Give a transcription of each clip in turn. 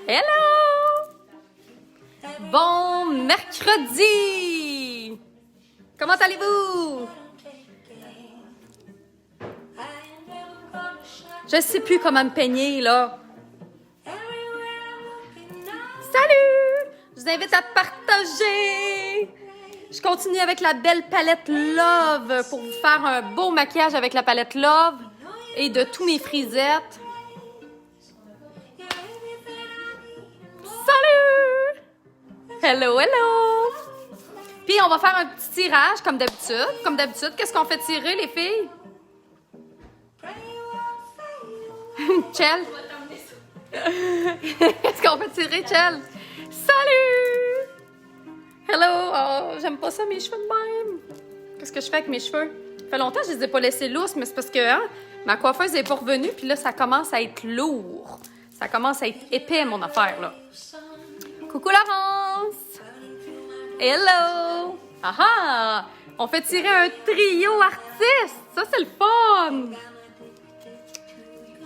Hello! Bon mercredi! Comment allez-vous? Je sais plus comment me peigner, là. Salut! Je vous invite à partager! Je continue avec la belle palette Love pour vous faire un beau maquillage avec la palette Love et de tous mes frisettes. Salut! Hello, hello! Puis on va faire un petit tirage comme d'habitude. Comme d'habitude, qu'est-ce qu'on fait tirer, les filles? Chell? Qu'est-ce qu'on fait tirer, Chell? Salut! Hello! Oh, j'aime pas ça, mes cheveux de même. Qu'est-ce que je fais avec mes cheveux? Ça fait longtemps que je les ai pas laissés lousses, mais c'est parce que ma coiffeuse est pas revenue, puis là, ça commence à être lourd. Ça commence à être épais, mon affaire, là. Coucou, Laurence! Hello! Ah! On fait tirer un trio artiste! Ça, c'est le fun!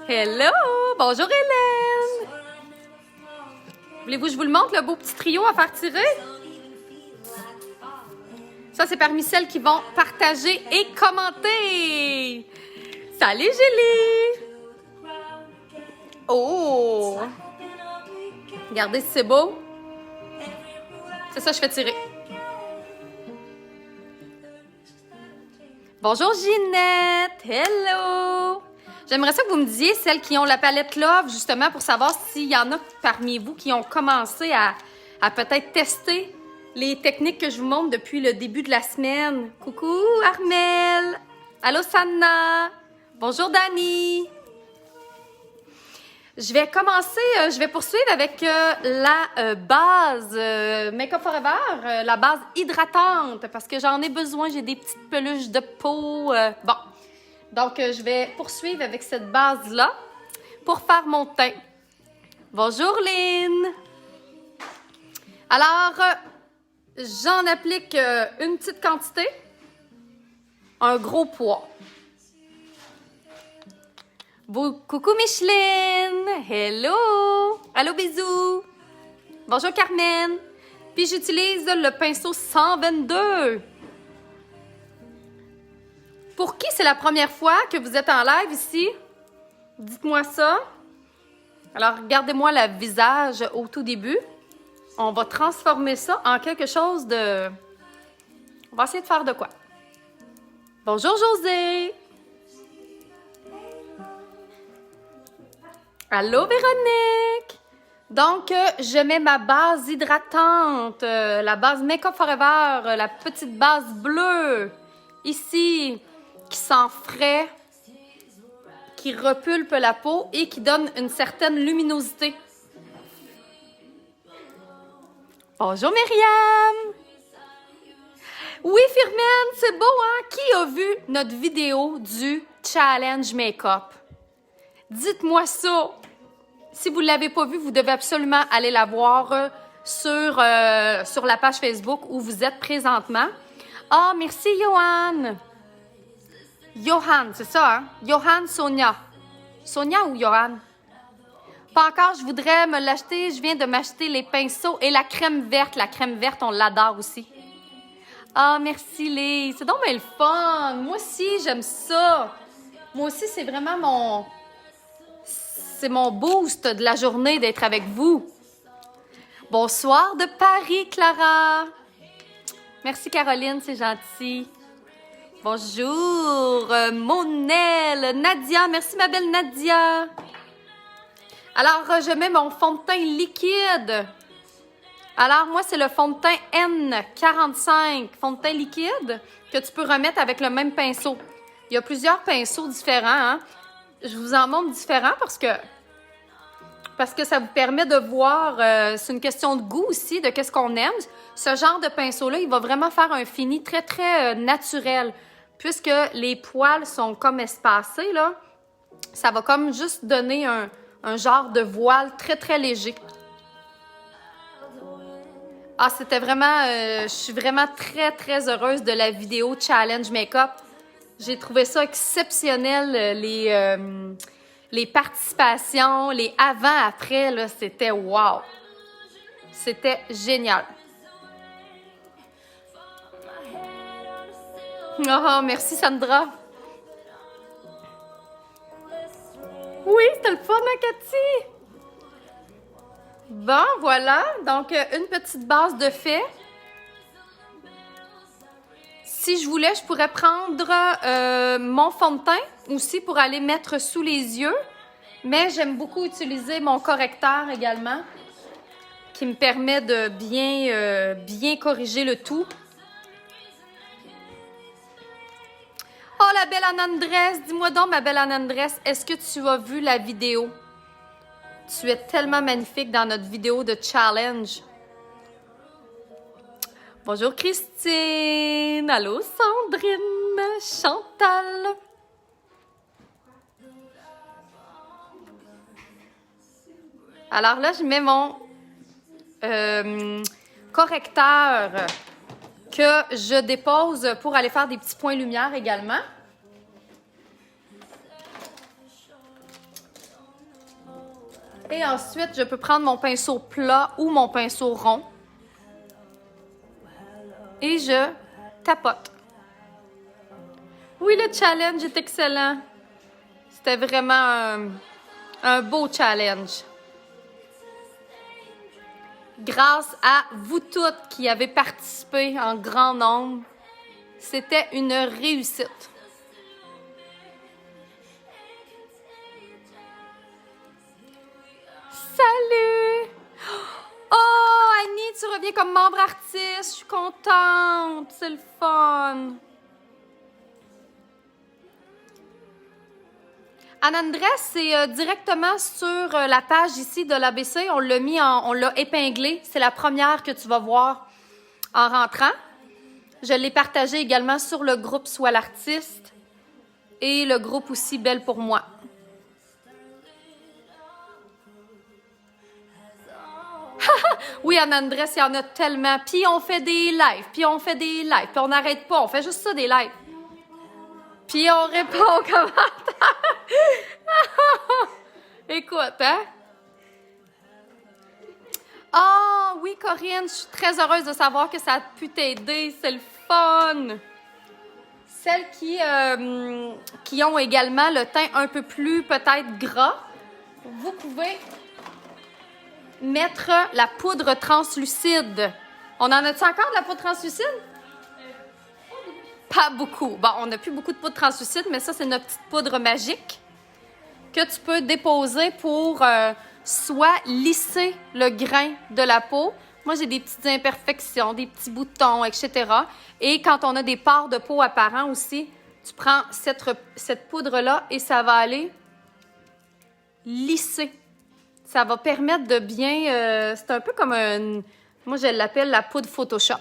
Hello! Bonjour, Hélène! Voulez-vous que je vous le montre, le beau petit trio à faire tirer? Ça, c'est parmi celles qui vont partager et commenter! Salut, Julie! Oh! Regardez si c'est beau. C'est ça, je fais tirer. Bonjour, Ginette! Hello! J'aimerais ça que vous me disiez, celles qui ont la palette Love, justement, pour savoir s'il y en a parmi vous qui ont commencé à peut-être tester les techniques que je vous montre depuis le début de la semaine. Coucou, Armel! Allô, Sanna! Bonjour, Dani! Je vais poursuivre avec la base Make Up Forever, la base hydratante, parce que j'en ai besoin, j'ai des petites peluches de peau. Bon, donc je vais poursuivre avec cette base-là pour faire mon teint. Bonjour, Lynn! Alors, j'en applique une petite quantité, un gros poids. Coucou Micheline! Hello! Allô, bisous! Bonjour Carmen! Puis j'utilise le pinceau 122. Pour qui c'est la première fois que vous êtes en live ici? Dites-moi ça. Alors, regardez-moi le visage au tout début. On va transformer ça en quelque chose de... On va essayer de faire de quoi? Bonjour José! Allô, Véronique! Donc, je mets ma base hydratante, la base Make Up Forever, la petite base bleue, ici, qui sent frais, qui repulpe la peau et qui donne une certaine luminosité. Bonjour, Myriam! Oui, Firmine, c'est beau, hein? Qui a vu notre vidéo du Challenge Make-up? Dites-moi ça! Si vous ne l'avez pas vu, vous devez absolument aller la voir sur la page Facebook où vous êtes présentement. Ah, merci, Johan! Johan, c'est ça, hein? Johan, Sonia. Sonia ou Johan? Pas encore, je voudrais me l'acheter. Je viens de m'acheter les pinceaux et la crème verte. La crème verte, on l'adore aussi. Ah, merci, Lise. C'est donc bien le fun. Moi aussi, j'aime ça. Moi aussi, c'est vraiment C'est mon boost de la journée d'être avec vous. Bonsoir de Paris, Clara. Merci, Caroline, c'est gentil. Bonjour, Monel, Nadia. Merci, ma belle Nadia. Alors, je mets mon fond de teint liquide. Alors, moi, c'est le fond de teint N45, fond de teint liquide, que tu peux remettre avec le même pinceau. Il y a plusieurs pinceaux différents, hein. Je vous en montre différents parce que ça vous permet de voir, c'est une question de goût aussi, de qu'est-ce qu'on aime. Ce genre de pinceau-là, il va vraiment faire un fini très, très naturel. Puisque les poils sont comme espacés, là, ça va comme juste donner un genre de voile très, très léger. Ah, c'était vraiment, je suis vraiment très, très heureuse de la vidéo Challenge Make-up. J'ai trouvé ça exceptionnel, les participations, les avant-après, là, c'était wow! C'était génial. Oh, merci Sandra. Oui, c'était le fun, hein, Cathy? Bon, voilà. Donc, une petite base de fait. Si je voulais, je pourrais prendre mon fond de teint aussi pour aller mettre sous les yeux. Mais j'aime beaucoup utiliser mon correcteur également, qui me permet de bien corriger le tout. Oh, la belle Anne-Andresse! Dis-moi donc, ma belle Anne-Andresse, est-ce que tu as vu la vidéo? Tu es tellement magnifique dans notre vidéo de challenge. Bonjour Christine! Allô Sandrine! Chantal! Alors là, je mets mon correcteur que je dépose pour aller faire des petits points lumière également. Et ensuite, je peux prendre mon pinceau plat ou mon pinceau rond. Et je tapote. Oui, le challenge est excellent. C'était vraiment un beau challenge. Grâce à vous toutes qui avez participé en grand nombre, c'était une réussite. Salut! Oh, Annie, tu reviens comme membre artiste. Je suis contente. C'est le fun. Anne-Andresse, c'est directement sur la page ici de l'ABC. On l'a épinglé. C'est la première que tu vas voir en rentrant. Je l'ai partagé également sur le groupe Sois l'artiste et le groupe aussi Belle pour moi. Oui, Anne-Andresse, il y en a tellement. Puis on fait des lives, puis on n'arrête pas. On fait juste ça, des lives. Puis on répond aux commentaires. Écoute, hein? Ah oui, Corinne, je suis très heureuse de savoir que ça a pu t'aider. C'est le fun! Celles qui ont également le teint un peu plus peut-être gras, vous pouvez mettre la poudre translucide. On en a-tu encore de la poudre translucide? Pas beaucoup. Bon, on n'a plus beaucoup de poudre translucide, mais ça, c'est notre petite poudre magique que tu peux déposer pour soit lisser le grain de la peau. Moi, j'ai des petites imperfections, des petits boutons, etc. Et quand on a des pores de peau apparents aussi, tu prends cette poudre-là et ça va aller lisser. Ça va permettre de bien... c'est un peu comme moi, je l'appelle la poudre Photoshop.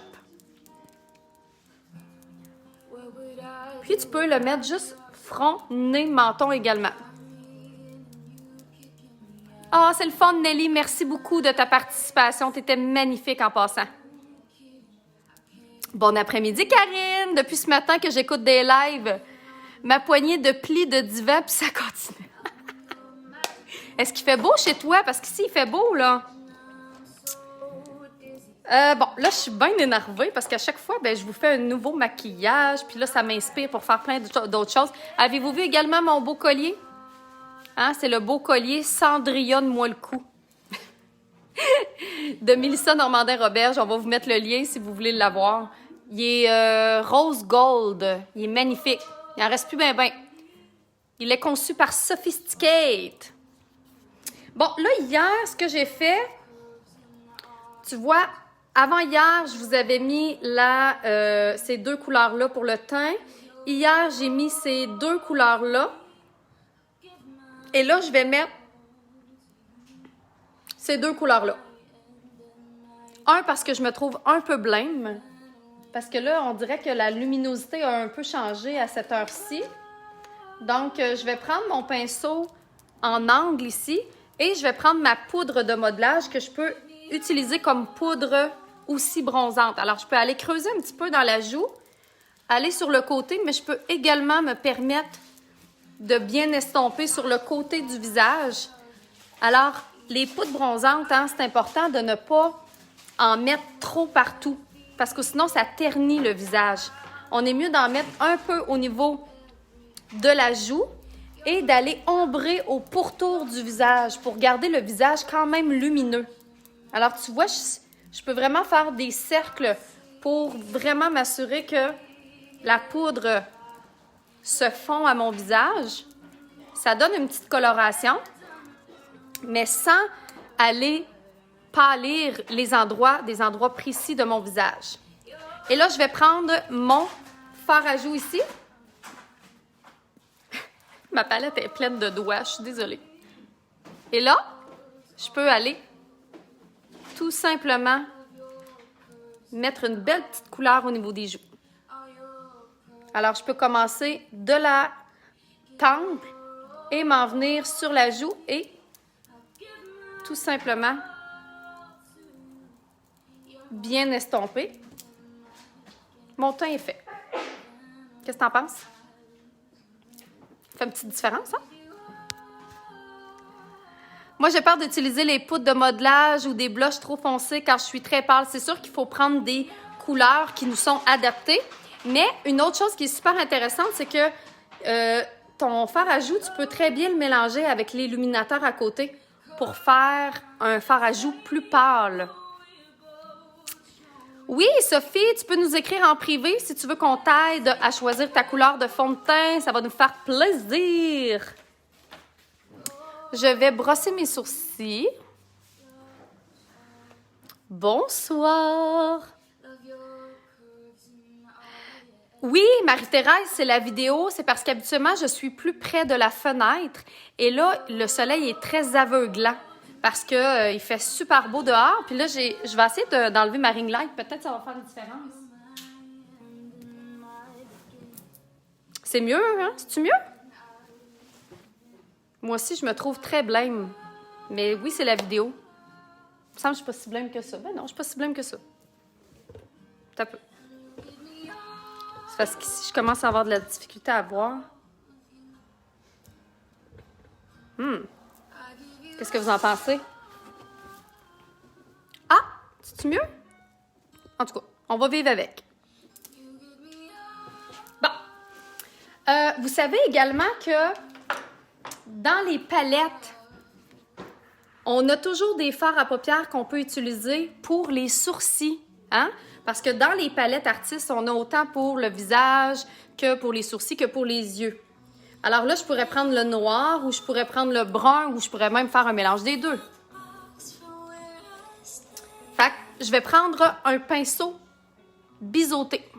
Puis, tu peux le mettre juste front, nez, menton également. Ah, c'est le fun, Nelly. Merci beaucoup de ta participation. Tu étais magnifique en passant. Bon après-midi, Karine. Depuis ce matin que j'écoute des lives, ma poignée de plis de divan, puis ça continue. Est-ce qu'il fait beau chez toi? Parce qu'ici, il fait beau, là. Bon, là, je suis bien énervée parce qu'à chaque fois, je vous fais un nouveau maquillage. Puis là, ça m'inspire pour faire plein d'autres choses. Avez-vous vu également mon beau collier? Hein? C'est le beau collier Cendrillonne-moi le cou. De Mélissa Normandin-Roberge. On va vous mettre le lien si vous voulez l'avoir. Il est rose gold. Il est magnifique. Il en reste plus ben. Il est conçu par Sophisticate. Bon, là, hier, ce que j'ai fait, tu vois, avant hier, je vous avais mis ces deux couleurs-là pour le teint. Hier, j'ai mis ces deux couleurs-là. Et là, je vais mettre ces deux couleurs-là. Un, parce que je me trouve un peu blême. Parce que là, on dirait que la luminosité a un peu changé à cette heure-ci. Donc, je vais prendre mon pinceau en angle ici et je vais prendre ma poudre de modelage que je peux utiliser comme poudre aussi bronzante. Alors, je peux aller creuser un petit peu dans la joue, aller sur le côté, mais je peux également me permettre de bien estomper sur le côté du visage. Alors, les poudres bronzantes, hein, c'est important de ne pas en mettre trop partout parce que sinon, ça ternit le visage. On est mieux d'en mettre un peu au niveau de la joue et d'aller ombrer au pourtour du visage pour garder le visage quand même lumineux. Alors, tu vois, je peux vraiment faire des cercles pour vraiment m'assurer que la poudre se fond à mon visage. Ça donne une petite coloration, mais sans aller pâlir des endroits précis de mon visage. Et là, je vais prendre mon fard à joues ici. Ma palette est pleine de doigts, je suis désolée. Et là, je peux aller tout simplement mettre une belle petite couleur au niveau des joues. Alors, je peux commencer de la temple et m'en venir sur la joue et tout simplement bien estomper. Mon teint est fait. Qu'est-ce que t'en penses? Ça fait une petite différence, hein? Moi, j'ai peur d'utiliser les poudres de modelage ou des blushs trop foncés quand je suis très pâle. C'est sûr qu'il faut prendre des couleurs qui nous sont adaptées. Mais une autre chose qui est super intéressante, c'est que ton fard à joues, tu peux très bien le mélanger avec l'illuminateur à côté pour faire un fard à joues plus pâle. Oui, Sophie, tu peux nous écrire en privé si tu veux qu'on t'aide à choisir ta couleur de fond de teint. Ça va nous faire plaisir. Je vais brosser mes sourcils. Bonsoir. Oui, Marie-Thérèse, c'est la vidéo. C'est parce qu'habituellement, je suis plus près de la fenêtre. Et là, le soleil est très aveuglant parce qu'il fait super beau dehors. Puis là, je vais essayer d'enlever ma ring light. Peut-être que ça va faire une différence. C'est mieux, hein? C'est-tu mieux? Moi aussi, je me trouve très blême. Mais oui, c'est la vidéo. Il me semble que je ne suis pas si blême que ça. Ben non, je ne suis pas si blême que ça. T'as peu. C'est parce qu'ici, je commence à avoir de la difficulté à boire. Qu'est-ce que vous en pensez? Ah! C'est-tu mieux? En tout cas, on va vivre avec. Bon. Vous savez également que dans les palettes, on a toujours des fards à paupières qu'on peut utiliser pour les sourcils, hein? Parce que dans les palettes artistes, on a autant pour le visage que pour les sourcils que pour les yeux. Alors là, je pourrais prendre le noir ou je pourrais prendre le brun ou je pourrais même faire un mélange des deux. Fait que je vais prendre un pinceau biseauté.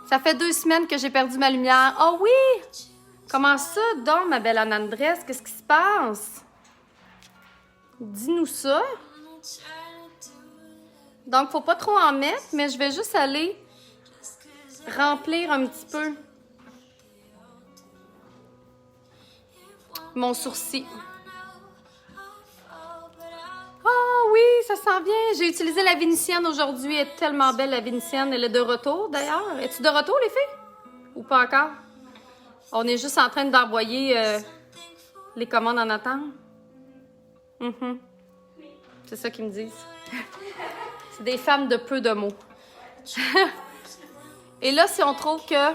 Ça fait 2 semaines que j'ai perdu ma lumière. Oh oui! Comment ça, donc, ma belle Anne-Andresse? Qu'est-ce qui se passe? Dis-nous ça. Donc, faut pas trop en mettre, mais je vais juste aller remplir un petit peu mon sourcil. Oh oui, ça sent bien. J'ai utilisé la vénitienne aujourd'hui. Elle est tellement belle, la vénitienne. Elle est de retour, d'ailleurs. Es-tu de retour, les filles? Ou pas encore? On est juste en train d'envoyer les commandes en attente. C'est ça qu'ils me disent. C'est des femmes de peu de mots. Et là, si on trouve que...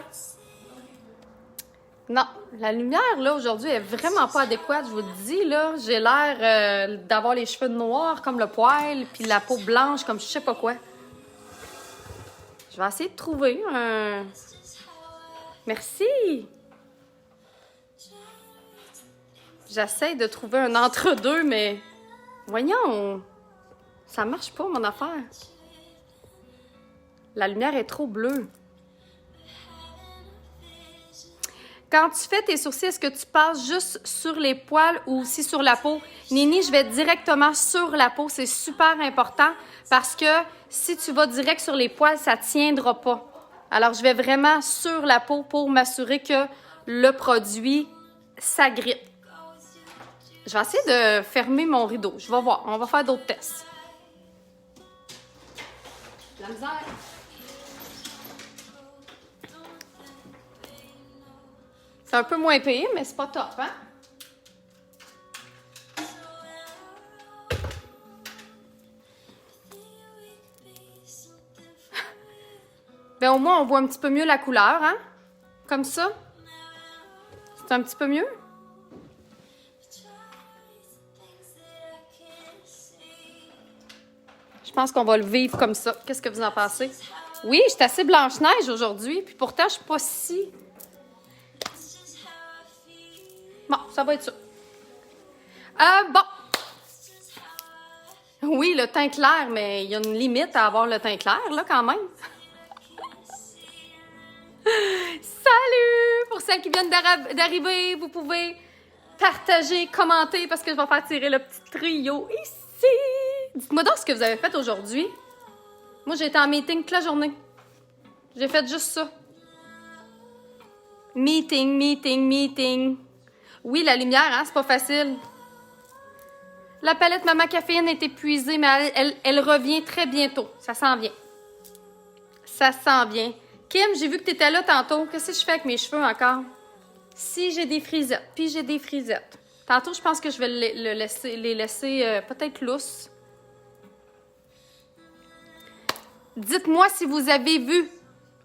Non, la lumière, là, aujourd'hui, est vraiment pas adéquate. Je vous le dis, là, j'ai l'air d'avoir les cheveux noirs comme le poil, puis la peau blanche comme je sais pas quoi. Je vais essayer de trouver un... Merci! J'essaie de trouver un entre-deux, mais... Voyons! Ça marche pas, mon affaire. La lumière est trop bleue. Quand tu fais tes sourcils, est-ce que tu passes juste sur les poils ou aussi sur la peau? Nini, je vais directement sur la peau. C'est super important parce que si tu vas direct sur les poils, ça ne tiendra pas. Alors, je vais vraiment sur la peau pour m'assurer que le produit s'agrippe. Je vais essayer de fermer mon rideau. Je vais voir. On va faire d'autres tests. La misère. C'est un peu moins pire, mais c'est pas top, hein? Ben au moins, on voit un petit peu mieux la couleur, hein? Comme ça. C'est un petit peu mieux. Je pense qu'on va le vivre comme ça. Qu'est-ce que vous en pensez? Oui, je suis assez Blanche-Neige aujourd'hui, puis pourtant, je suis pas si... Bon, ça va être ça. Bon. Oui, le teint clair, mais il y a une limite à avoir le teint clair, là, quand même. Salut! Pour celles qui viennent d'arriver, vous pouvez partager, commenter, parce que je vais faire tirer le petit trio ici. Dites-moi donc ce que vous avez fait aujourd'hui. Moi, j'ai été en meeting toute la journée. J'ai fait juste ça. Meeting, meeting, meeting. Oui, la lumière, hein, c'est pas facile. La palette Maman Caféine est épuisée, mais elle revient très bientôt. Ça s'en vient. Ça s'en vient. Kim, j'ai vu que tu étais là tantôt. Qu'est-ce que je fais avec mes cheveux encore? Si j'ai des frisettes, puis j'ai des frisettes. Tantôt, je pense que je vais les laisser peut-être lousses. Dites-moi si vous avez vu...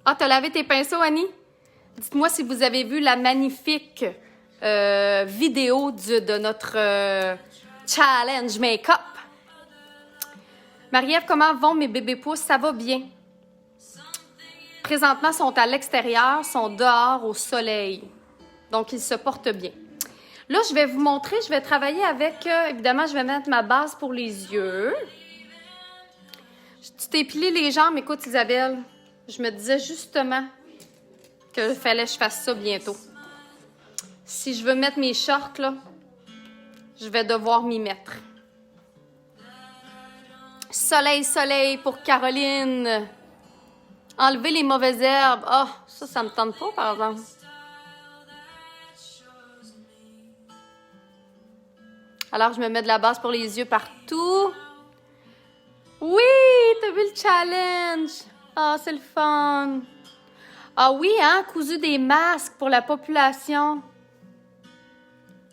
Ah, t'as lavé tes pinceaux, Annie? Dites-moi si vous avez vu la magnifique vidéo de notre challenge make-up. Marie-Ève, comment vont mes bébés pousses? Ça va bien. Présentement, ils sont à l'extérieur, sont dehors au soleil. Donc, ils se portent bien. Là, je vais vous montrer, je vais travailler avec... évidemment, je vais mettre ma base pour les yeux. Tu t'es épilé les jambes. Écoute, Isabelle, je me disais justement qu'il fallait que je fasse ça bientôt. Si je veux mettre mes shorts, là, je vais devoir m'y mettre. Soleil, soleil pour Caroline. Enlever les mauvaises herbes. Ah, ça me tente pas, par exemple. Alors, je me mets de la base pour les yeux partout. Oui, t'as vu le challenge? Ah, c'est le fun. Ah oui, hein, cousu des masques pour la population.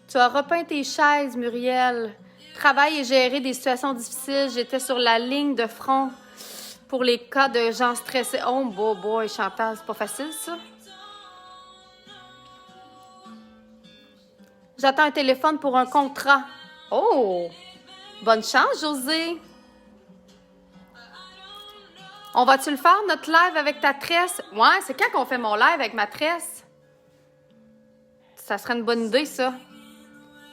Tu as repeint tes chaises, Muriel. Travail et gérer des situations difficiles. J'étais sur la ligne de front pour les cas de gens stressés. Oh, boy, Chantal, c'est pas facile, ça. J'attends un téléphone pour un contrat. Oh! Bonne chance, José! On va-tu le faire, notre live avec ta tresse? Ouais, c'est quand qu'on fait mon live avec ma tresse? Ça serait une bonne idée, ça.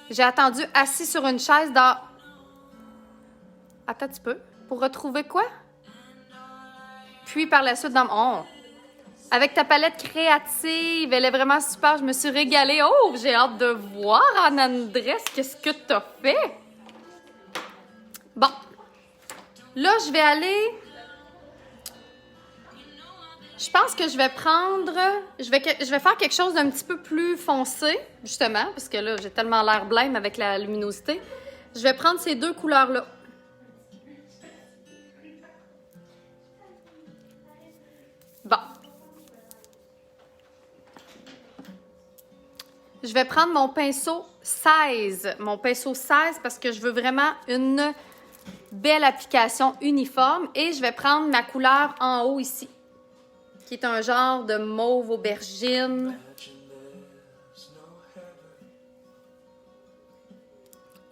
J'ai attendu assis sur une chaise dans... Attends un petit peu. Pour retrouver quoi? Puis par la suite, dans... Oh! Avec ta palette créative, elle est vraiment super. Je me suis régalée. Oh, j'ai hâte de voir, Anne-Andresse, qu'est-ce que t'as fait? Bon. Là, je vais aller... Je pense que je vais prendre... Je vais faire quelque chose d'un petit peu plus foncé, justement, parce que là, j'ai tellement l'air blême avec la luminosité. Je vais prendre ces deux couleurs-là. Bon. Je vais prendre mon pinceau 16. Mon pinceau 16 parce que je veux vraiment une belle application uniforme. Et je vais prendre ma couleur en haut ici, qui est un genre de mauve aubergine.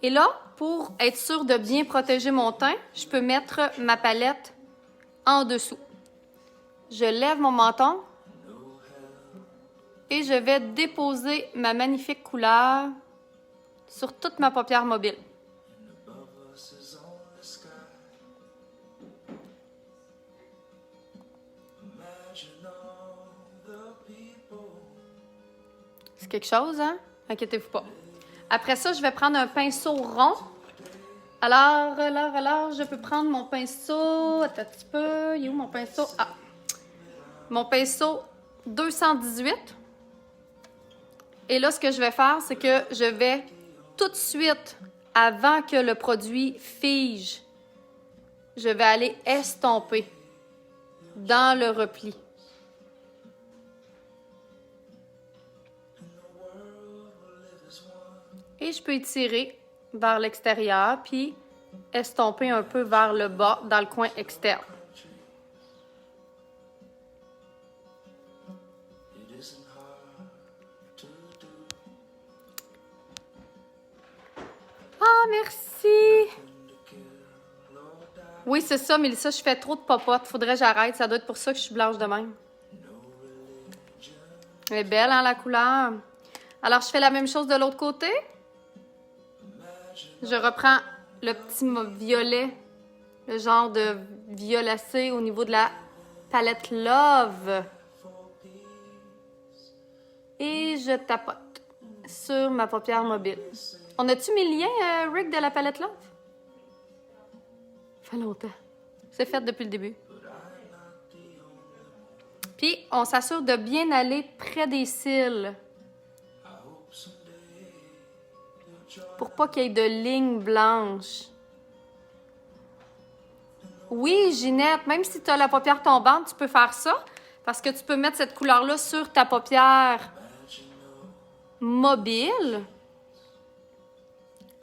Et là, pour être sûre de bien protéger mon teint, je peux mettre ma palette en dessous. Je lève mon menton et je vais déposer ma magnifique couleur sur toute ma paupière mobile. C'est quelque chose, hein? Inquiétez-vous pas. Après ça, je vais prendre un pinceau rond. Alors, je peux prendre mon pinceau... Attends un petit peu. Il est où mon pinceau? Ah! Mon pinceau 218. Et là, ce que je vais faire, c'est que je vais tout de suite, avant que le produit fige, je vais aller estomper dans le repli. Et je peux étirer vers l'extérieur, puis estomper un peu vers le bas, dans le coin externe. Ah, merci! Oui, c'est ça, Mélissa, je fais trop de popotes. Faudrait que j'arrête. Ça doit être pour ça que je suis blanche de même. Elle est belle, hein, la couleur? Alors, je fais la même chose de l'autre côté. Je reprends le petit violet, le genre de violacé au niveau de la palette Love. Et je tapote sur ma paupière mobile. On a-tu mis le lien, Rick, de la palette Love? Ça fait longtemps. C'est fait depuis le début. Puis, on s'assure de bien aller près des cils. Pour pas qu'il y ait de lignes blanches. Oui, Ginette, même si tu as la paupière tombante, tu peux faire ça. Parce que tu peux mettre cette couleur-là sur ta paupière mobile.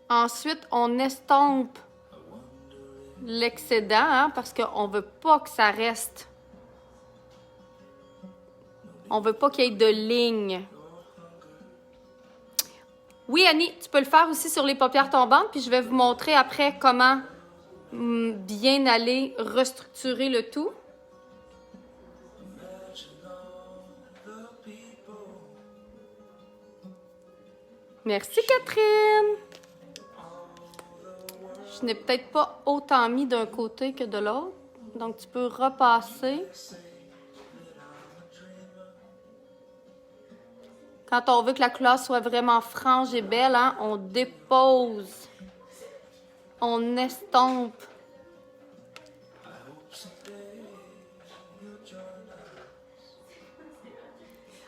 Ensuite, on estompe l'excédent, hein, parce qu'on veut pas que ça reste. On veut pas qu'il y ait de lignes. Oui, Annie, tu peux le faire aussi sur les paupières tombantes, puis je vais vous montrer après comment bien aller restructurer le tout. Merci, Catherine! Je n'ai peut-être pas autant mis d'un côté que de l'autre, donc tu peux repasser. Quand on veut que la couleur soit vraiment franche et belle, hein, on dépose, on estompe.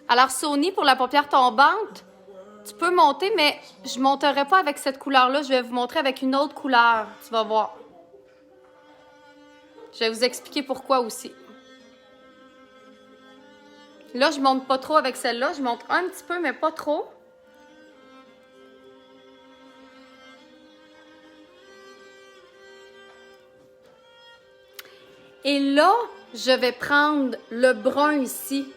Alors, Sony, pour la paupière tombante, tu peux monter, mais je ne monterai pas avec cette couleur-là. Je vais vous montrer avec une autre couleur. Tu vas voir. Je vais vous expliquer pourquoi aussi. Là, je ne monte pas trop avec celle-là. Je monte un petit peu, mais pas trop. Et là, je vais prendre le brun ici.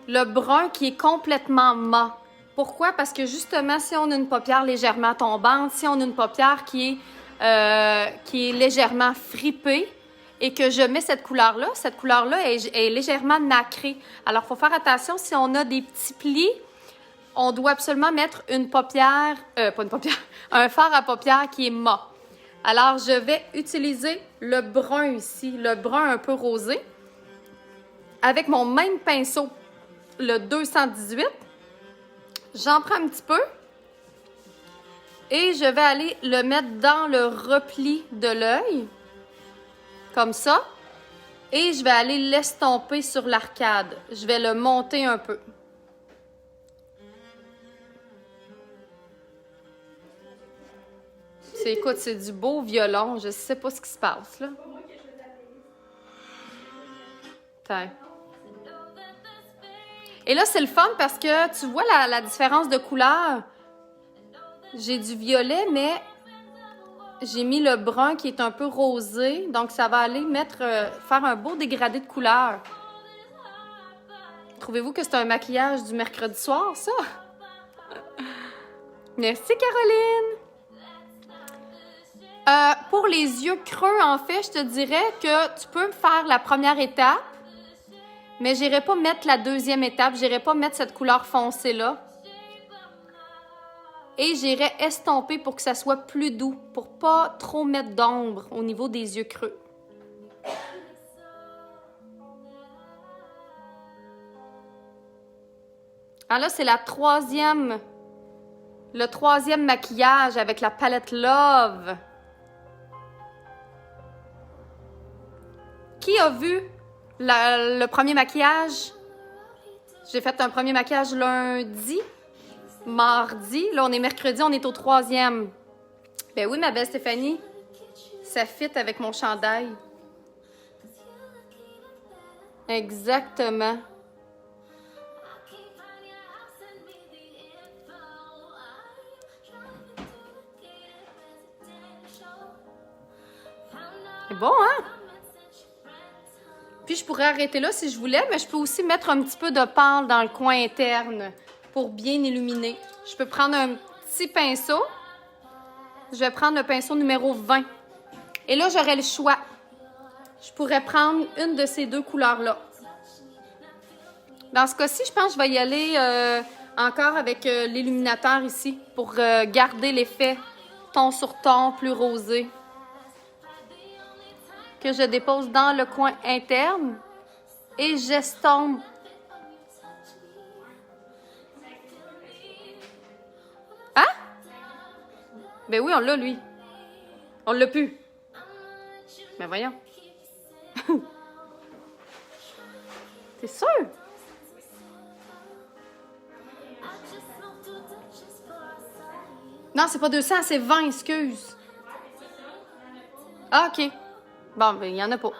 Le brun qui est complètement mat. Pourquoi? Parce que justement, si on a une paupière légèrement tombante, si on a une paupière qui est légèrement fripée et que je mets cette couleur-là est légèrement nacrée. Alors, il faut faire attention, si on a des petits plis, on doit absolument mettre une paupière, pas une paupière, un fard à paupières qui est mat. Alors, je vais utiliser le brun ici, le brun un peu rosé, avec mon même pinceau, le 218. J'en prends un petit peu et je vais aller le mettre dans le repli de l'œil, comme ça, et je vais aller l'estomper sur l'arcade. Je vais le monter un peu. Écoute, c'est du beau violon. Je sais pas ce qui se passe, là. Tiens. Et là, c'est le fun parce que tu vois la différence de couleur. J'ai du violet, mais j'ai mis le brun qui est un peu rosé. Donc, ça va aller faire un beau dégradé de couleur. Trouvez-vous que c'est un maquillage du mercredi soir, ça? Merci, Caroline! Pour les yeux creux, en fait, je te dirais que tu peux faire la première étape, mais j'irai pas mettre la deuxième étape, j'irai pas mettre cette couleur foncée-là. Et j'irai estomper pour que ça soit plus doux, pour pas trop mettre d'ombre au niveau des yeux creux. Alors là, c'est le troisième maquillage avec la palette Love. Qui a vu le premier maquillage? J'ai fait un premier maquillage lundi, mardi. Là, on est mercredi, on est au troisième. Ben oui, ma belle Stéphanie, ça fit avec mon chandail. Exactement. C'est bon, hein? Puis je pourrais arrêter là si je voulais, mais je peux aussi mettre un petit peu de pâle dans le coin interne pour bien illuminer. Je peux prendre un petit pinceau. Je vais prendre le pinceau numéro 20. Et là, j'aurai le choix. Je pourrais prendre une de ces deux couleurs-là. Dans ce cas-ci, je pense que je vais y aller encore avec l'illuminateur ici pour garder l'effet ton sur ton plus rosé. Que je dépose dans le coin interne et j'estompe. Hein? Ben oui, on l'a, lui. On l'a plus. Ben voyons. T'es sûr? Non, c'est pas 200, c'est 20, excuse. Ah, OK. Bon, ben, il n'y en a pas.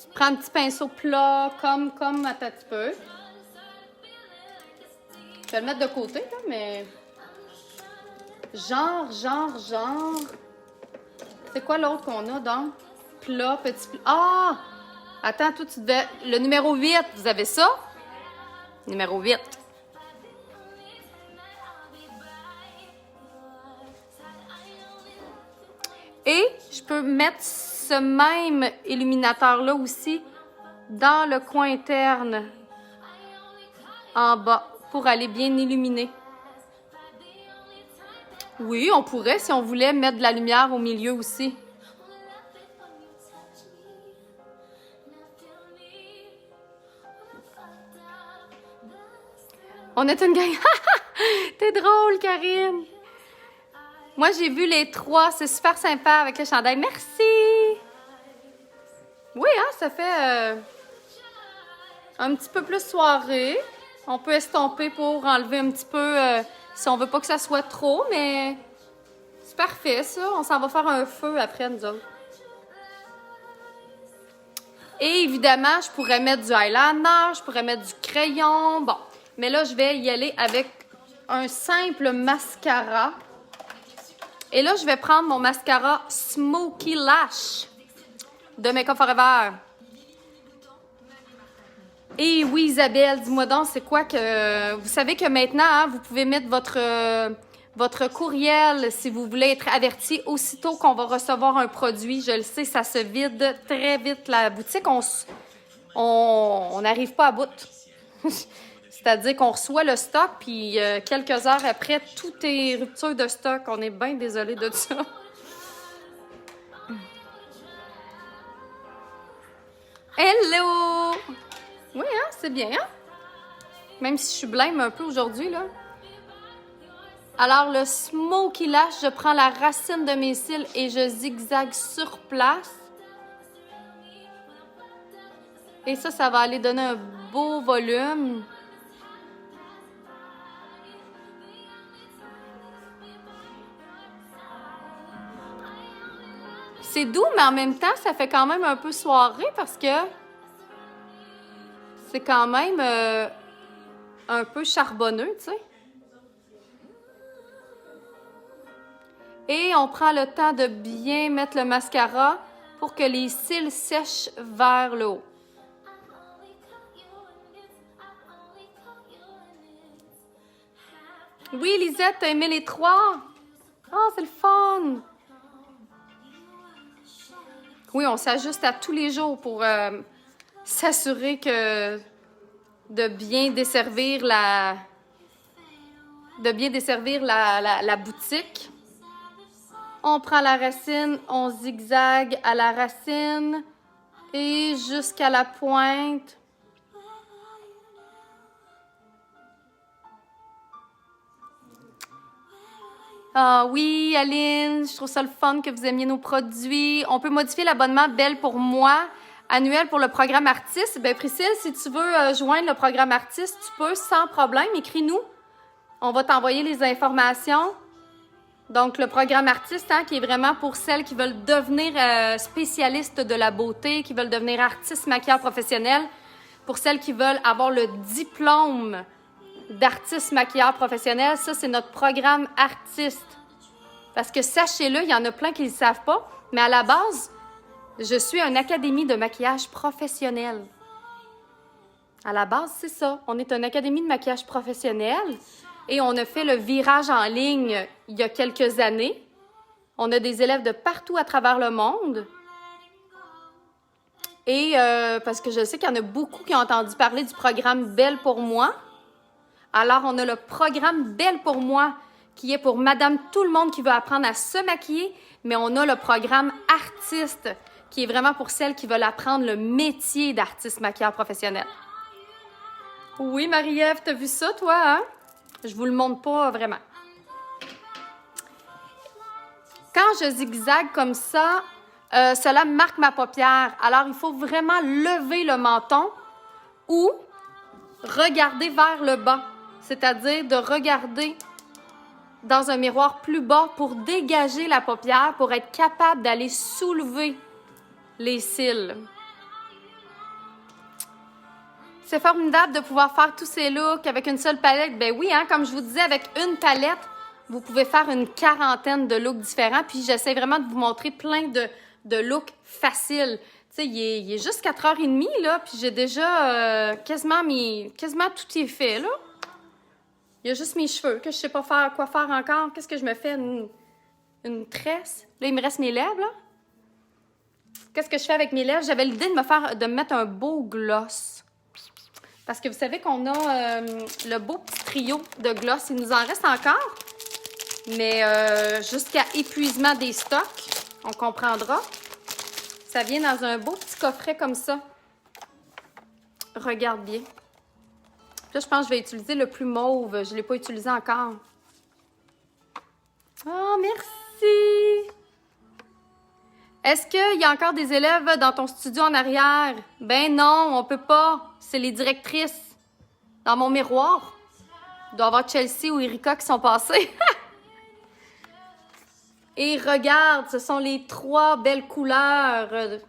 Tu prends un petit pinceau plat, comme un petit peu. Je vais le mettre de côté, là, mais... Genre. C'est quoi l'autre qu'on a, donc? Plat, petit plat. Ah! Attends, toi, tu devais... Le numéro 8, vous avez ça? Numéro 8. Et je peux mettre ce même illuminateur-là aussi dans le coin interne, en bas, pour aller bien illuminer. Oui, on pourrait, si on voulait, mettre de la lumière au milieu aussi. On est une gang. T'es drôle, Karine. Moi, j'ai vu les 3. C'est super sympa avec le chandail. Merci! Oui, hein, ça fait un petit peu plus soirée. On peut estomper pour enlever un petit peu si on veut pas que ça soit trop, mais c'est parfait, ça. On s'en va faire un feu après, nous autres. Et évidemment, je pourrais mettre du eyeliner, je pourrais mettre du crayon. Bon, mais là, je vais y aller avec un simple mascara. Et là, je vais prendre mon mascara Smoky Lash de Makeup Forever. Et oui, Isabelle, dis-moi donc, c'est quoi que... Vous savez que maintenant, hein, vous pouvez mettre votre courriel si vous voulez être averti aussitôt qu'on va recevoir un produit. Je le sais, ça se vide très vite. La boutique, on n'arrive pas à bout. C'est-à-dire qu'on reçoit le stock, puis quelques heures après, tout est rupture de stock. On est bien désolé de ça. Hello! Oui, hein, c'est bien, hein? Même si je suis blême un peu aujourd'hui, là. Alors, le Smoky Lash, je prends la racine de mes cils et je zigzague sur place. Et ça va aller donner un beau volume. C'est doux, mais en même temps, ça fait quand même un peu soirée parce que c'est quand même un peu charbonneux, tu sais. Et on prend le temps de bien mettre le mascara pour que les cils sèchent vers le haut. Oui, Lisette, t'as aimé les 3? Oh, c'est le fun! Oui, on s'ajuste à tous les jours pour s'assurer que de bien desservir la boutique. On prend la racine, on zigzague à la racine et jusqu'à la pointe. Ah oui, Aline, je trouve ça le fun que vous aimiez nos produits. On peut modifier l'abonnement Belle pour moi, annuel pour le programme artiste. Ben Priscille, si tu veux joindre le programme artiste, tu peux sans problème, écris-nous. On va t'envoyer les informations. Donc, le programme artiste, hein, qui est vraiment pour celles qui veulent devenir spécialistes de la beauté, qui veulent devenir artistes maquilleurs professionnels, pour celles qui veulent avoir le diplôme d'artiste maquilleur professionnel, ça, c'est notre programme artiste. Parce que sachez-le, il y en a plein qui ne le savent pas, mais à la base, Je suis une académie de maquillage professionnel. À la base, c'est ça. On est une académie de maquillage professionnel et on a fait le virage en ligne il y a quelques années. On a des élèves de partout à travers le monde. Et parce que je sais qu'il y en a beaucoup qui ont entendu parler du programme Belle pour moi. Alors, on a le programme Belle pour moi qui est pour Madame Tout-le-Monde qui veut apprendre à se maquiller, mais on a le programme Artiste qui est vraiment pour celles qui veulent apprendre le métier d'artiste maquilleur professionnel. Oui, Marie-Ève, t'as vu ça, toi, hein? Je vous le montre pas vraiment. Quand je zigzague comme ça, cela marque ma paupière. Alors, il faut vraiment lever le menton ou regarder vers le bas, c'est-à-dire de regarder dans un miroir plus bas pour dégager la paupière, pour être capable d'aller soulever les cils. C'est formidable de pouvoir faire tous ces looks avec une seule palette. Ben oui, hein, comme je vous disais, avec une palette, vous pouvez faire une quarantaine de looks différents. Puis j'essaie vraiment de vous montrer plein de looks faciles. Tu sais, il est juste 4h30, là, puis j'ai déjà quasiment tout est fait, là. Il y a juste mes cheveux que je sais pas quoi faire encore. Qu'est-ce que je me fais? Une tresse? Là, il me reste mes lèvres, là. Qu'est-ce que je fais avec mes lèvres? J'avais l'idée de me mettre un beau gloss. Parce que vous savez qu'on a le beau petit trio de gloss. Il nous en reste encore. Mais jusqu'à épuisement des stocks, on comprendra. Ça vient dans un beau petit coffret comme ça. Regarde bien. Là, je pense que je vais utiliser le plus mauve. Je ne l'ai pas utilisé encore. Oh, merci! Est-ce qu'il y a encore des élèves dans ton studio en arrière? Ben non, on peut pas. C'est les directrices. Dans mon miroir. Il doit y avoir Chelsea ou Erika qui sont passées. Et regarde, ce sont les 3 belles couleurs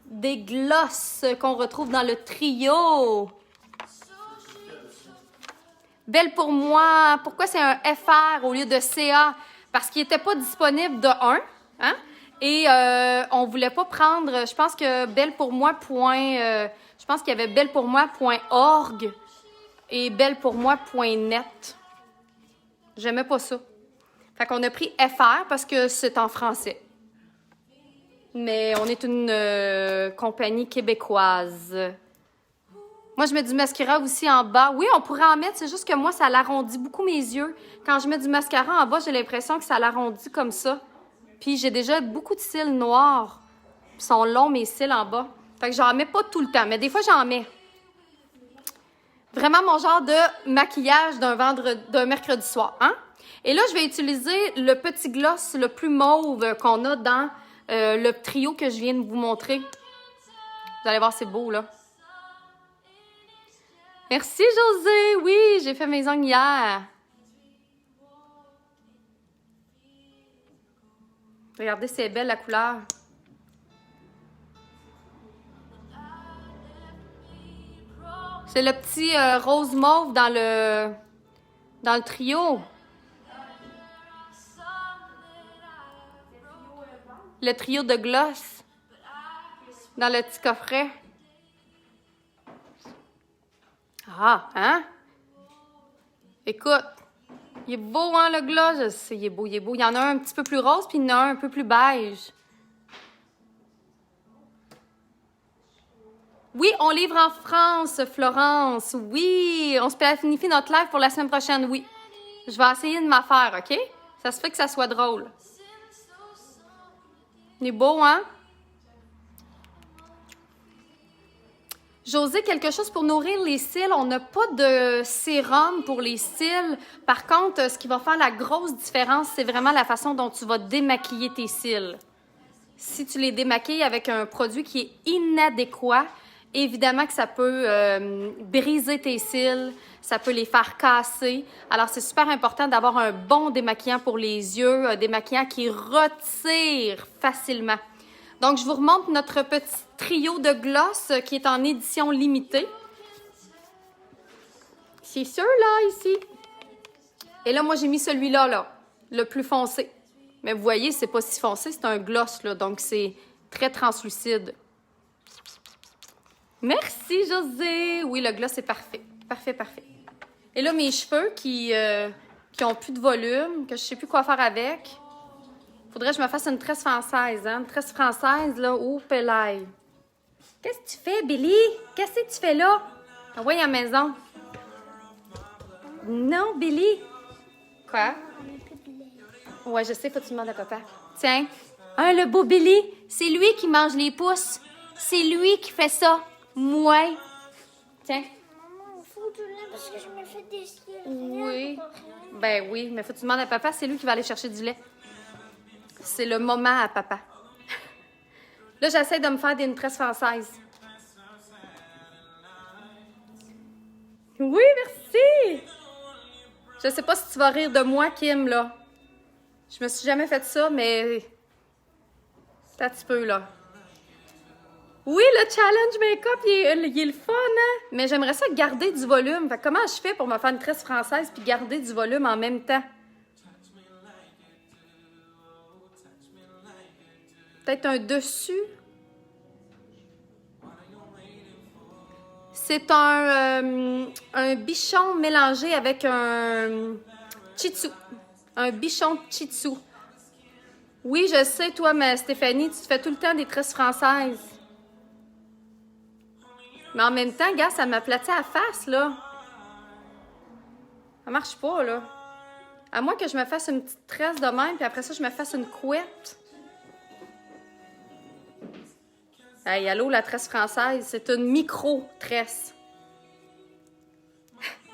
des glosses qu'on retrouve dans le trio. Belle pour moi. Pourquoi c'est un FR au lieu de CA? Parce qu'il n'était pas disponible de 1. Hein? Et on ne voulait pas prendre, je pense que bellepourmoi. Je pense qu'il y avait bellepourmoi.org et bellepourmoi.net. J'aimais pas ça. Fait qu'on a pris FR parce que c'est en français. Mais on est une compagnie québécoise. Moi, je mets du mascara aussi en bas. Oui, on pourrait en mettre, c'est juste que moi, ça l'arrondit beaucoup mes yeux. Quand je mets du mascara en bas, j'ai l'impression que ça l'arrondit comme ça. Puis j'ai déjà beaucoup de cils noirs. Ils sont longs, mes cils en bas. Fait que j'en mets pas tout le temps, mais des fois, j'en mets. Vraiment mon genre de maquillage d'un mercredi soir, hein? Et là, je vais utiliser le petit gloss le plus mauve qu'on a dans le trio que je viens de vous montrer. Vous allez voir, c'est beau, là. Merci, José! Oui, j'ai fait mes ongles hier. Regardez, c'est belle la couleur. C'est le petit rose mauve dans le trio. Le trio de gloss dans le petit coffret. Ah, hein? Écoute, il est beau, hein, le gloss? Je sais, il est beau, il est beau. Il y en a un petit peu plus rose, puis il y en a un peu plus beige. Oui, on livre en France, Florence. Oui, on se planifie notre live pour la semaine prochaine, oui. Je vais essayer de m'affaire, OK? Ça se fait que ça soit drôle. Il est beau, hein? José, quelque chose pour nourrir les cils. On n'a pas de sérum pour les cils. Par contre, ce qui va faire la grosse différence, c'est vraiment la façon dont tu vas démaquiller tes cils. Si tu les démaquilles avec un produit qui est inadéquat, évidemment que ça peut briser tes cils, ça peut les faire casser. Alors, c'est super important d'avoir un bon démaquillant pour les yeux, un démaquillant qui retire facilement. Donc, je vous remontre notre petit trio de gloss qui est en édition limitée. C'est ceux-là, ici. Et là, moi, j'ai mis celui-là, là, le plus foncé. Mais vous voyez, c'est pas si foncé, c'est un gloss, là. Donc, c'est très translucide. Merci, José! Oui, le gloss est parfait. Parfait, parfait. Et là, mes cheveux qui ont plus de volume, que je sais plus quoi faire avec. Faudrait que je me fasse une tresse française, hein? Une tresse française, là, au pelaille. Qu'est-ce que tu fais, Billy? Qu'est-ce que tu fais là? Envoie à la maison. Non, Billy. Quoi? Ouais, je sais, faut que tu demandes à papa. Tiens. Ah, le beau Billy, c'est lui qui mange les pouces. C'est lui qui fait ça. Mouais. Tiens. Maman, il faut du lait parce que je me fais des cils. Oui. Ben oui, mais faut que tu demandes à papa, c'est lui qui va aller chercher du lait. C'est le moment à papa. Là, j'essaie de me faire une tresse française. Oui, merci! Je sais pas si tu vas rire de moi, Kim, là. Je me suis jamais fait ça, mais... C'est un petit peu, là. Oui, le challenge make-up, il est le fun, hein? Mais j'aimerais ça garder du volume. Fait que comment je fais pour me faire une tresse française puis garder du volume en même temps? Peut-être un dessus? C'est un bichon mélangé avec un chitsu. Un bichon chitsu. Oui, je sais, toi, mais Stéphanie, tu te fais tout le temps des tresses françaises. Mais en même temps, gars, ça m'aplatit à la face, là. Ça marche pas, là. À moins que je me fasse une petite tresse de même, puis après ça, je me fasse une couette. Hey, allô, la tresse française, c'est une micro-tresse.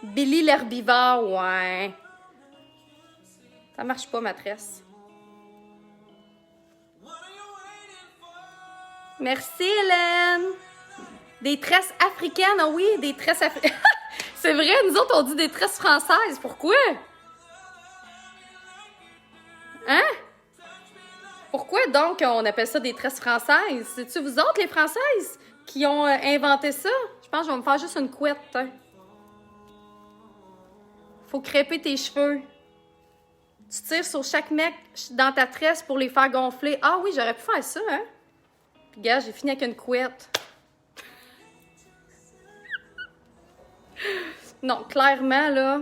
Billy l'herbivore, ouais. Ça marche pas, ma tresse. Merci, Hélène. Des tresses africaines, ah oui, des tresses africaines. C'est vrai, nous autres, on dit des tresses françaises. Pourquoi? Hein? Pourquoi donc on appelle ça des tresses françaises? C'est-tu vous autres, les Françaises, qui ont inventé ça? Je pense que je vais me faire juste une couette. Hein. Faut crêper tes cheveux. Tu tires sur chaque mec dans ta tresse pour les faire gonfler. Ah oui, j'aurais pu faire ça, hein? Puis gars, j'ai fini avec une couette. Non, clairement, là,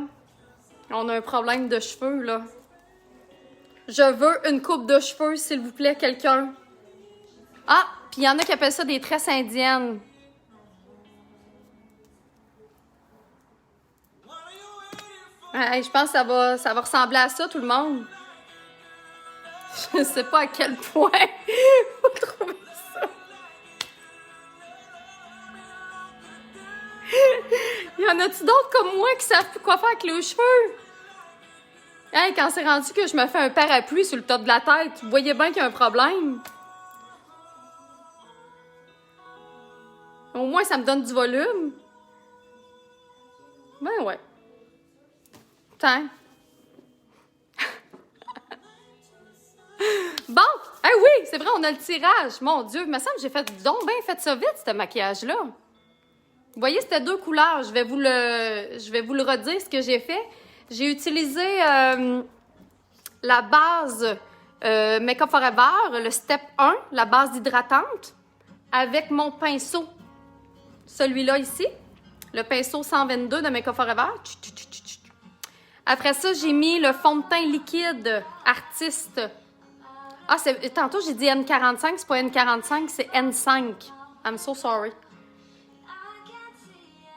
on a un problème de cheveux, là. Je veux une coupe de cheveux, s'il vous plaît, quelqu'un. Ah, puis il y en a qui appellent ça des tresses indiennes. Hey, je pense que ça va ressembler à ça, tout le monde. Je sais pas à quel point vous trouvez ça. Y en a-tu d'autres comme moi qui savent plus quoi faire avec les cheveux? Hey, quand c'est rendu que je me fais un parapluie sur le top de la tête, vous voyez bien qu'il y a un problème. Au moins, ça me donne du volume. Ben ouais. Tiens. Bon! Ah oui, c'est vrai, on a le tirage. Mon Dieu, il me semble que j'ai fait donc bien fait ça vite, ce maquillage-là. Vous voyez, c'était 2 couleurs. Je vais vous le redire, ce que j'ai fait. J'ai utilisé la base Make Up Forever, le step 1, la base hydratante, avec mon pinceau. Celui-là ici, le pinceau 122 de Make Up Forever. Après ça, j'ai mis le fond de teint liquide Artiste. Ah, tantôt, j'ai dit N45, c'est pas N45, c'est N5. I'm so sorry.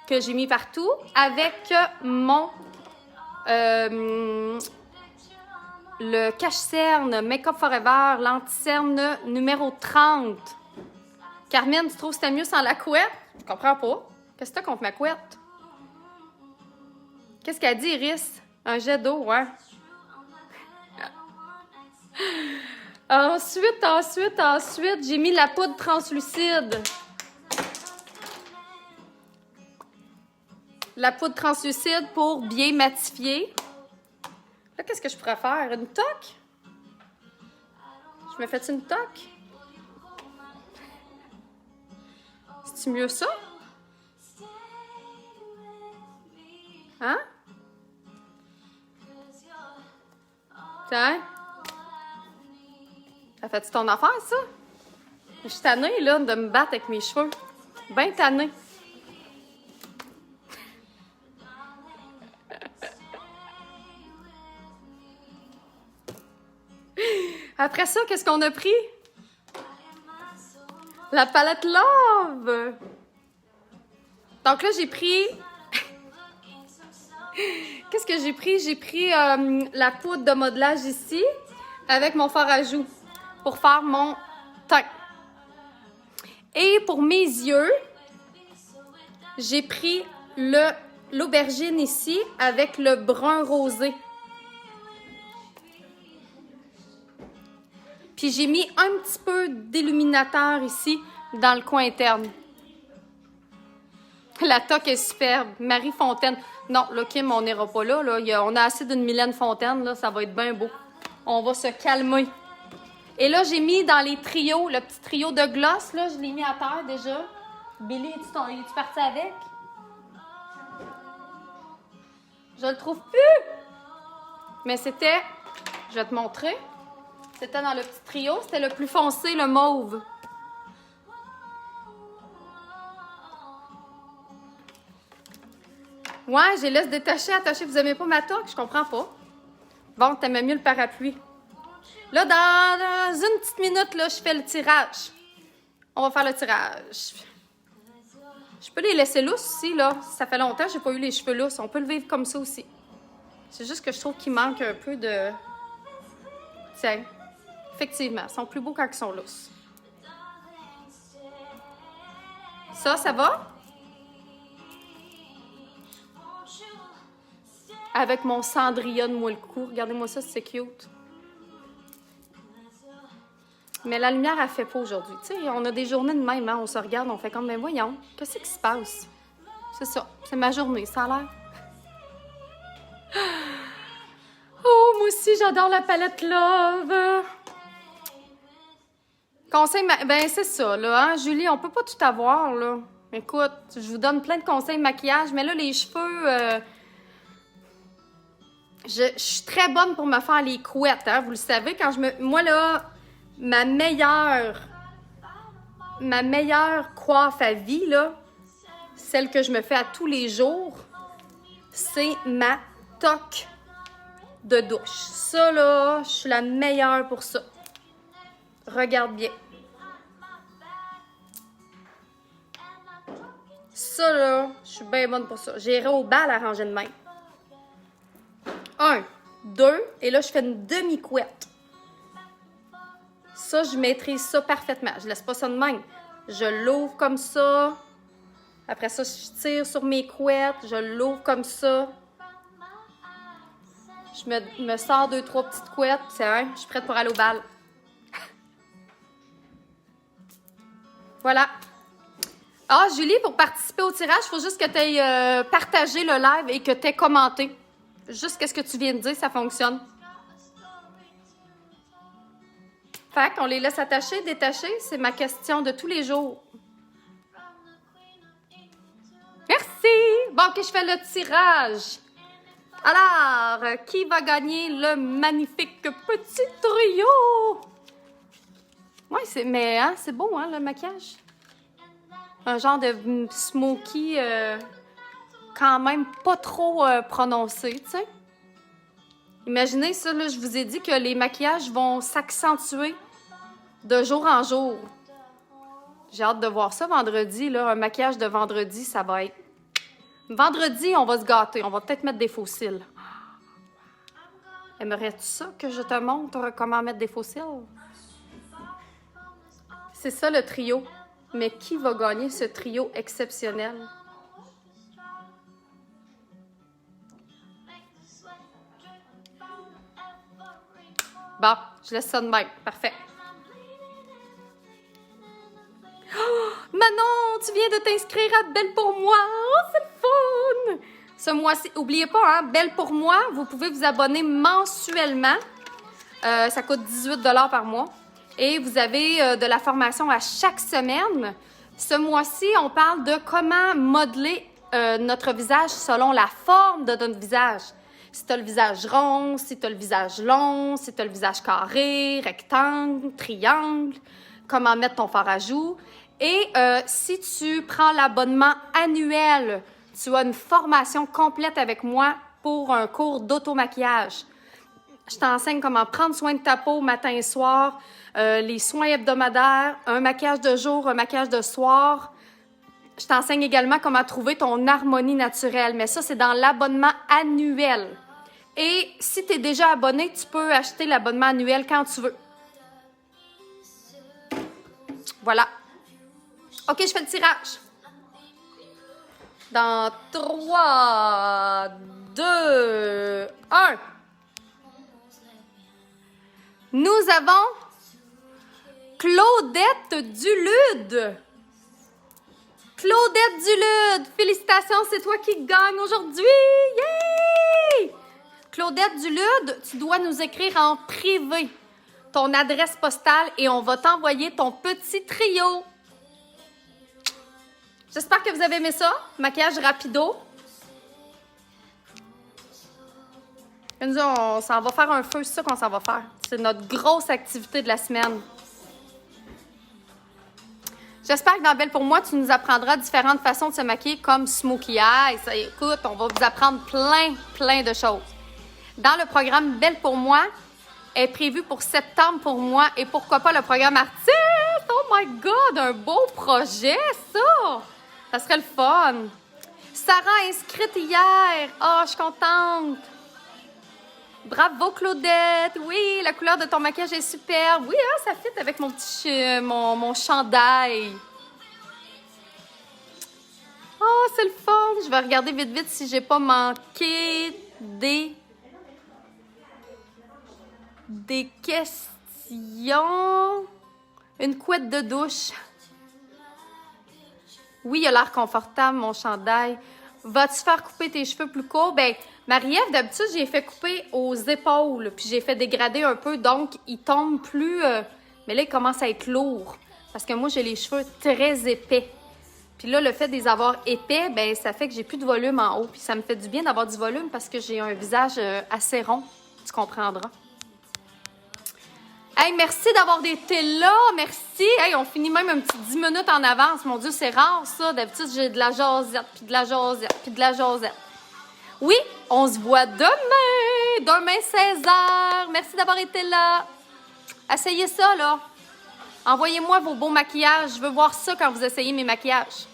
Que j'ai mis partout avec mon le cache-cerne Make Up Forever, l'anti-cerne numéro 30. Carmen, tu trouves que c'était mieux sans la couette? Je comprends pas. Qu'est-ce que t'as contre ma couette? Qu'est-ce qu'elle dit, Iris? Un jet d'eau, ouais. Ensuite, j'ai mis la poudre translucide. La poudre translucide pour bien matifier. Là, qu'est-ce que je pourrais faire? Une toque? Je me fais une toque? C'est-tu mieux ça? Hein? Tiens. Ça fait-tu ton affaire, ça? Je suis tannée, là, de me battre avec mes cheveux. Ben tannée. Après ça, qu'est-ce qu'on a pris? La palette Love! Donc là, j'ai pris... Qu'est-ce que j'ai pris? J'ai pris la poudre de modelage ici avec mon fard à joues pour faire mon teint. Et pour mes yeux, j'ai pris l'aubergine ici avec le brun rosé. Puis j'ai mis un petit peu d'illuminateur ici dans le coin interne. La toque est superbe. Marie Fontaine. Non, là, Kim, on n'ira pas là. On a assez d'une Mylène Fontaine. Là, ça va être bien beau. On va se calmer. Et là, j'ai mis dans les trios, le petit trio de gloss. Là, je l'ai mis à terre déjà. Billy, es-tu parti avec? Je le trouve plus. Mais c'était... Je vais te montrer. C'était dans le petit trio. C'était le plus foncé, le mauve. Ouais, j'ai laissé détacher, attacher. Vous aimez pas ma toque? Je comprends pas. Bon, t'aimais mieux le parapluie. Là, dans une petite minute, là, je fais le tirage. On va faire le tirage. Je peux les laisser lousses aussi, là. Ça fait longtemps que j'ai pas eu les cheveux lousses. On peut le vivre comme ça aussi. C'est juste que je trouve qu'il manque un peu de... Tiens. Effectivement, ils sont plus beaux quand ils sont lousses. Ça va? Avec mon cendrillon de moelle cou. Regardez-moi ça, c'est cute. Mais la lumière, elle fait pas aujourd'hui. Tu sais, on a des journées de même, hein? On se regarde, on fait comme, mais voyons, qu'est-ce qui se passe? C'est ça, c'est ma journée, ça a l'air. Oh, moi aussi, j'adore la palette Love. Conseil, ben c'est ça, là, hein? Julie, on peut pas tout avoir, là. Écoute, je vous donne plein de conseils de maquillage, mais là, les cheveux... Je suis très bonne pour me faire les couettes, hein? Vous le savez, quand moi, là, ma meilleure coiffe à vie, là, celle que je me fais à tous les jours, c'est ma toque de douche. Ça, là, je suis la meilleure pour ça. Regarde bien. Ça, là, je suis bien bonne pour ça. J'irai au bal à ranger de même. 1, 2, et là, je fais une demi-couette. Ça, je maîtrise ça parfaitement. Je laisse pas ça de même. Je l'ouvre comme ça. Après ça, je tire sur mes couettes. Je l'ouvre comme ça. Je me sors 2, 3 petites couettes. C'est un, je suis prête pour aller au bal. Voilà. Ah, Julie, pour participer au tirage, il faut juste que tu aies partagé le live et que tu aies commenté. Juste qu'est-ce que tu viens de dire, ça fonctionne. Fait qu'on les laisse attacher, détacher, c'est ma question de tous les jours. Merci! Bon, OK, je fais le tirage. Alors, qui va gagner le magnifique petit trio? Oui, mais hein, c'est beau, hein, le maquillage. Un genre de smoky... quand même pas trop prononcé, tu sais. Imaginez ça, là, je vous ai dit que les maquillages vont s'accentuer de jour en jour. J'ai hâte de voir ça vendredi, là. Un maquillage de vendredi, ça va être... Vendredi, on va se gâter. On va peut-être mettre des faux cils. Aimerais-tu ça que je te montre comment mettre des faux cils? C'est ça le trio. Mais qui va gagner ce trio exceptionnel? Bon, je laisse ça de même. Parfait. Oh, Manon, tu viens de t'inscrire à Belle pour moi. Oh, c'est le fun! Ce mois-ci, n'oubliez pas, hein, Belle pour moi, vous pouvez vous abonner mensuellement. Ça coûte 18 $ par mois. Et vous avez de la formation à chaque semaine. Ce mois-ci, on parle de comment modeler notre visage selon la forme de notre visage. Si tu as le visage rond, si tu as le visage long, si tu as le visage carré, rectangle, triangle. comment mettre ton fard à joues. Et si tu prends l'abonnement annuel, tu as une formation complète avec moi pour un cours d'auto-maquillage. Je t'enseigne comment prendre soin de ta peau matin et soir, les soins hebdomadaires, un maquillage de jour, un maquillage de soir. Je t'enseigne également comment trouver ton harmonie naturelle, mais ça, c'est dans l'abonnement annuel. Et si tu es déjà abonné, tu peux acheter l'abonnement annuel quand tu veux. Voilà. OK, je fais le tirage. Dans 3, 2, 1. Nous avons Claudette Dulude. Claudette Dulude, félicitations, c'est toi qui gagne aujourd'hui. Yay! Claudette Dulude, tu dois nous écrire en privé ton adresse postale et on va t'envoyer ton petit trio. J'espère que vous avez aimé ça. Maquillage rapido. Nous, on s'en va faire un feu, c'est ça qu'on s'en va faire. C'est notre grosse activité de la semaine. J'espère que dans Belle pour moi, tu nous apprendras différentes façons de se maquiller comme Smokey Eyes. Écoute, on va vous apprendre plein de choses. Dans le programme Belle pour moi, est prévu pour septembre pour moi et pourquoi pas le programme artiste. Oh my God, un beau projet, ça! Ça serait le fun. Sarah a inscrite hier. Oh, je suis contente. Bravo, Claudette. Oui, la couleur de ton maquillage est superbe. Oui, hein, ça fit avec mon petit mon chandail. Oh, c'est le fun. Je vais regarder vite si j'ai pas manqué des questions. Une couette de douche. Oui, il a l'air confortable, mon chandail. Vas-tu faire couper tes cheveux plus courts? Ben, Marie-Ève, d'habitude, j'ai fait couper aux épaules, puis j'ai fait dégrader un peu, donc il tombe plus... mais là, il commence à être lourd, parce que moi, j'ai les cheveux très épais. Puis là, le fait de les avoir épais, ben ça fait que j'ai plus de volume en haut, puis ça me fait du bien d'avoir du volume parce que j'ai un visage assez rond, tu comprendras. Hey, merci d'avoir été là, merci. Hey, on finit même un petit 10 minutes en avance. Mon Dieu, c'est rare, ça. D'habitude, j'ai de la jasette, puis de la jasette, puis de la jasette. Oui, on se voit demain. Demain, 16h. Merci d'avoir été là. Essayez ça, là. Envoyez-moi vos beaux maquillages. Je veux voir ça quand vous essayez mes maquillages.